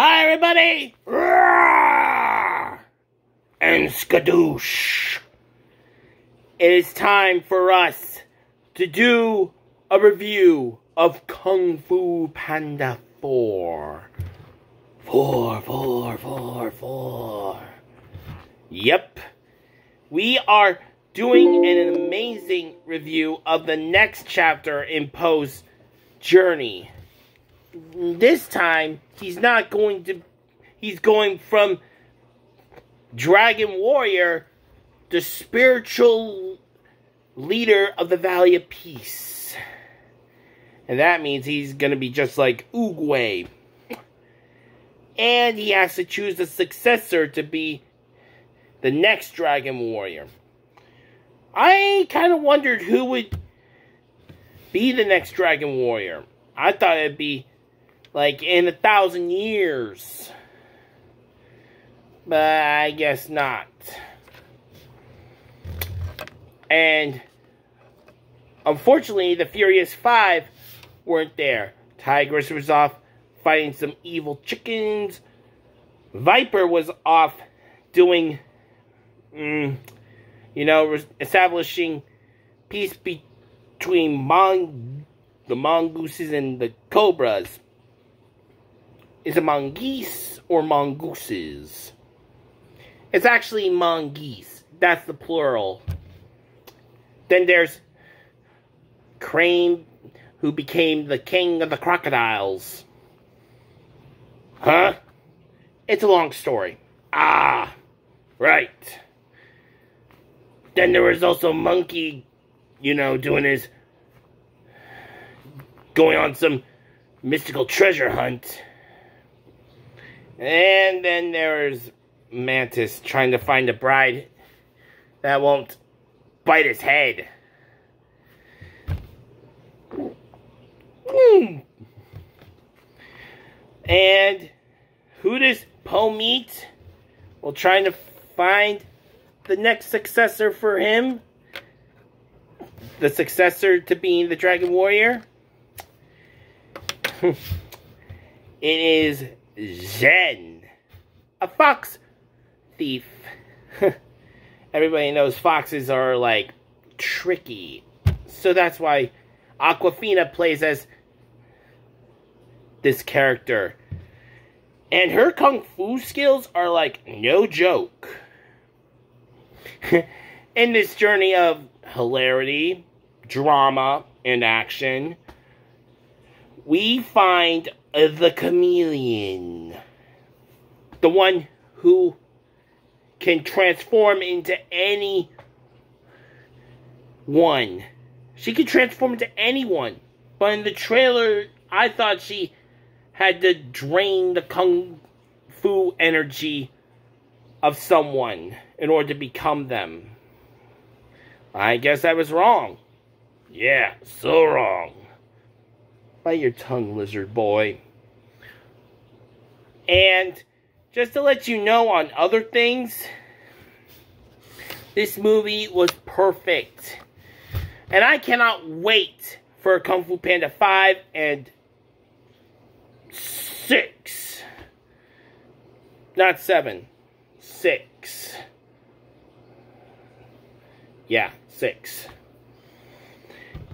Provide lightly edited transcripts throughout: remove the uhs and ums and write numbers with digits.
Hi, everybody! And SKADOOSH! It is time for us to do a review of Kung Fu Panda 4. 4. Yep. We are doing an amazing review of the next chapter in Poe's journey. This time, he's going from Dragon Warrior to spiritual leader of the Valley of Peace. And that means he's going to be just like Oogway. And he has to choose a successor to be the next Dragon Warrior. I kind of wondered who would be the next Dragon Warrior. I thought it'd be like in 1,000 years. But I guess not. And unfortunately, the Furious 5 weren't there. Tigress was off fighting some evil chickens. Viper was off doing, establishing peace between the mongooses and the cobras. Is it mongoose or mongooses? It's actually mongoose. That's the plural. Then there's Crane, who became the king of the crocodiles. Huh? It's a long story. Ah, right. Then there was also Monkey, going on some mystical treasure hunt. And then there's Mantis trying to find a bride that won't bite his head. And who does Poe meet? Well, trying to find the next successor for him. The successor to being the Dragon Warrior. It is Zhen, a fox thief. Everybody knows foxes are, like, tricky. So that's why Awkwafina plays as this character. And her kung fu skills are, like, no joke. In this journey of hilarity, drama, and action, we find the Chameleon. The one who can transform into anyone. She can transform into anyone. But in the trailer, I thought she had to drain the kung fu energy of someone in order to become them. I guess I was wrong. Yeah, so wrong. Bite your tongue, lizard boy. And just to let you know on other things, this movie was perfect. And I cannot wait for Kung Fu Panda 5 and 6. Not 7. 6. Yeah, 6.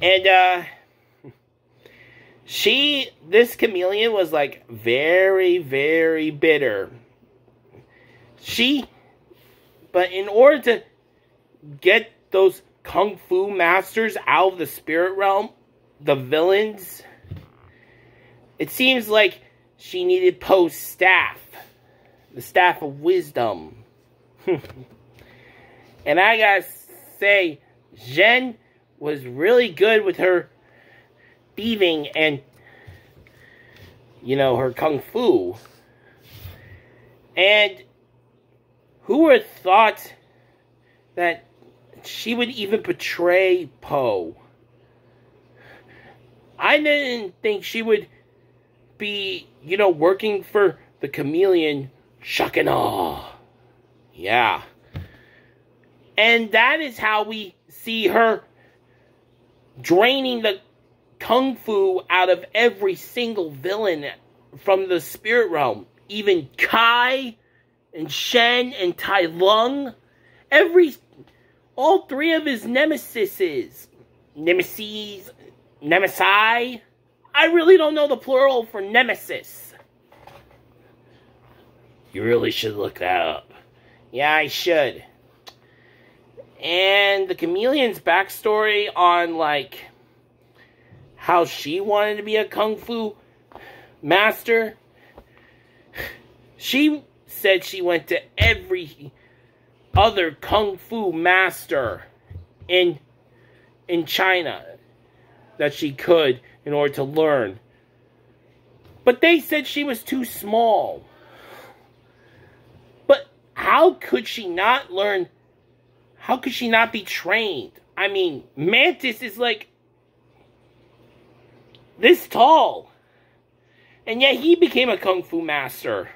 And, this Chameleon was, like, very, very bitter. But in order to get those Kung Fu masters out of the spirit realm, the villains, it seems like she needed Poe's staff. The staff of wisdom. And I gotta say, Zhen was really good with her thieving and, her kung fu. And who would have thought that she would even betray Poe? I didn't think she would be, working for the Chameleon, shock and awe. Yeah. And that is how we see her draining the kung fu out of every single villain from the spirit realm. even Kai and Zhen and Tai Lung, all three of his nemesises, nemesi, I really don't know the plural for nemesis. You really should look that up. Yeah, I should. And the Chameleon's backstory on, like, how she wanted to be a kung fu master. She said she went to every other kung fu master in China that she could in order to learn. But they said she was too small. But how could she not learn? How could she not be trained? I mean, Mantis is like this tall. And yet he became a kung fu master.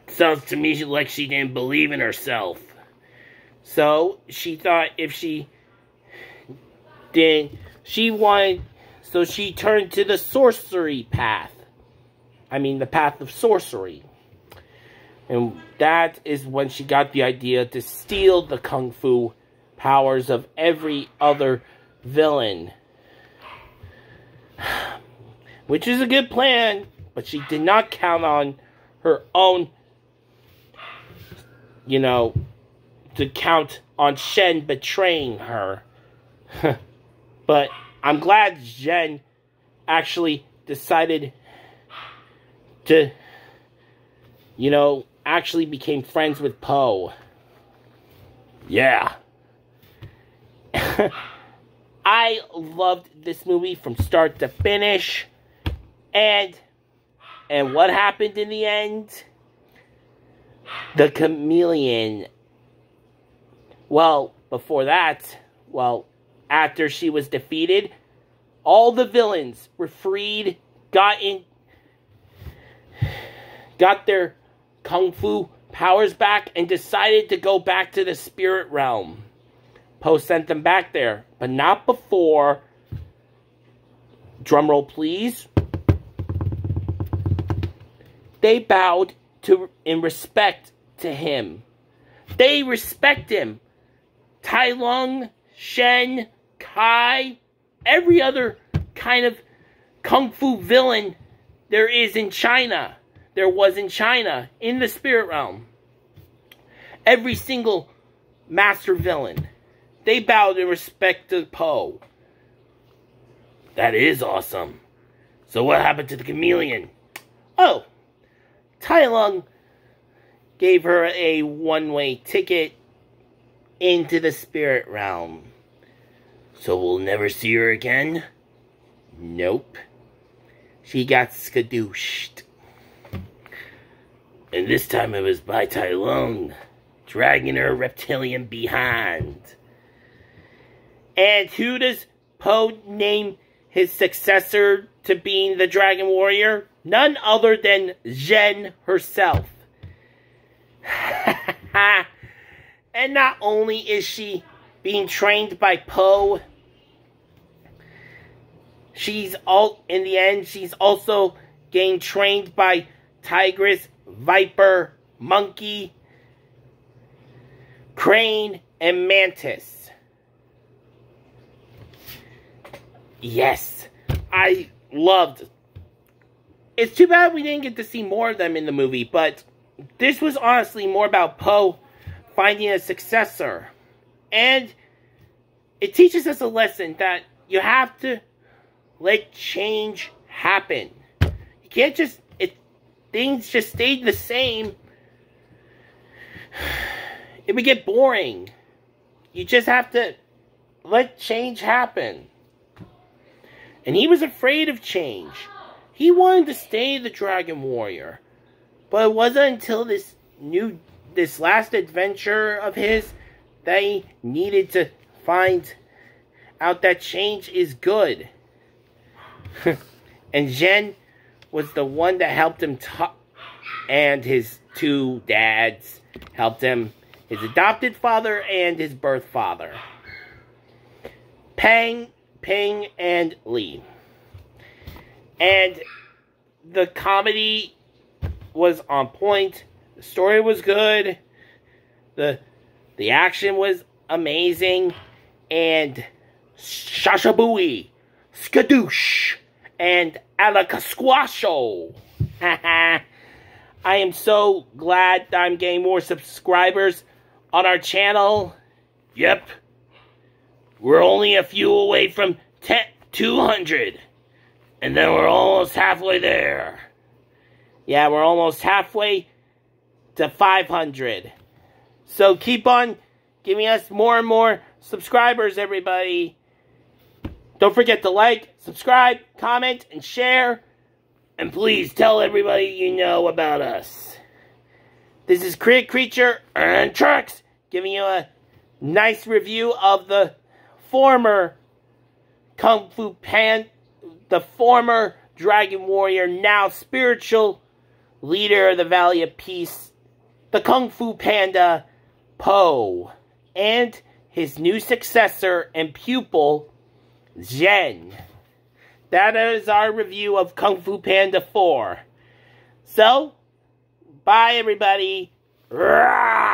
Sounds to me like she didn't believe in herself. So she thought if she did, so she turned to the sorcery path. I mean, the path of sorcery. And that is when she got the idea to steal the kung fu powers of every other villain. Which is a good plan, but she did not count on her own, to count on Zhen betraying her. But I'm glad Zhen actually decided to, actually became friends with Poe. Yeah. I loved this movie from start to finish. And what happened in the end? The Chameleon. Well, before that, after she was defeated, all the villains were freed, got their kung fu powers back, and decided to go back to the spirit realm. Poe sent them back there, but not before, drumroll please, they bowed in respect to him. They respect him. Tai Lung, Zhen, Kai, every other kind of kung fu villain there was in China, in the spirit realm. Every single master villain, they bowed in respect to Poe. That is awesome. So what happened to the Chameleon? Oh, Tai Lung gave her a one-way ticket into the spirit realm. So we'll never see her again? Nope. She got SKADOOShed. And this time it was by Tai Lung, dragging her reptilian behind. And who does Poe name his successor to being the Dragon Warrior? None other than Zhen herself. And not only is she being trained by Poe, in the end, she's also getting trained by Tigress, Viper, Monkey, Crane, and Mantis. Yes, I loved. It's too bad we didn't get to see more of them in the movie, but this was honestly more about Poe finding a successor. And it teaches us a lesson that you have to let change happen. You can't just, things just stayed the same, it would get boring. You just have to let change happen. And he was afraid of change. He wanted to stay the Dragon Warrior. But it wasn't until this last adventure of his that he needed to find out that change is good. And Zhen was the one that helped him and his two dads helped him, his adopted father and his birth father. Ping, and Li. And the comedy was on point. The story was good. The action was amazing. And Shashabui, SKADOOSH, and Alakasquasho. I am so glad that I'm getting more subscribers on our channel. Yep. We're only a few away from 200. And then we're almost halfway there. Yeah, we're almost halfway to 500. So keep on giving us more and more subscribers, everybody. Don't forget to like, subscribe, comment, and share. And please tell everybody you know about us. This is Creature and Trucks giving you a nice review of the former Kung Fu Panda, the former Dragon Warrior, now spiritual leader of the Valley of Peace, the Kung Fu Panda, Po, and his new successor and pupil, Zhen. That is our review of Kung Fu Panda 4. So, bye everybody. Rah!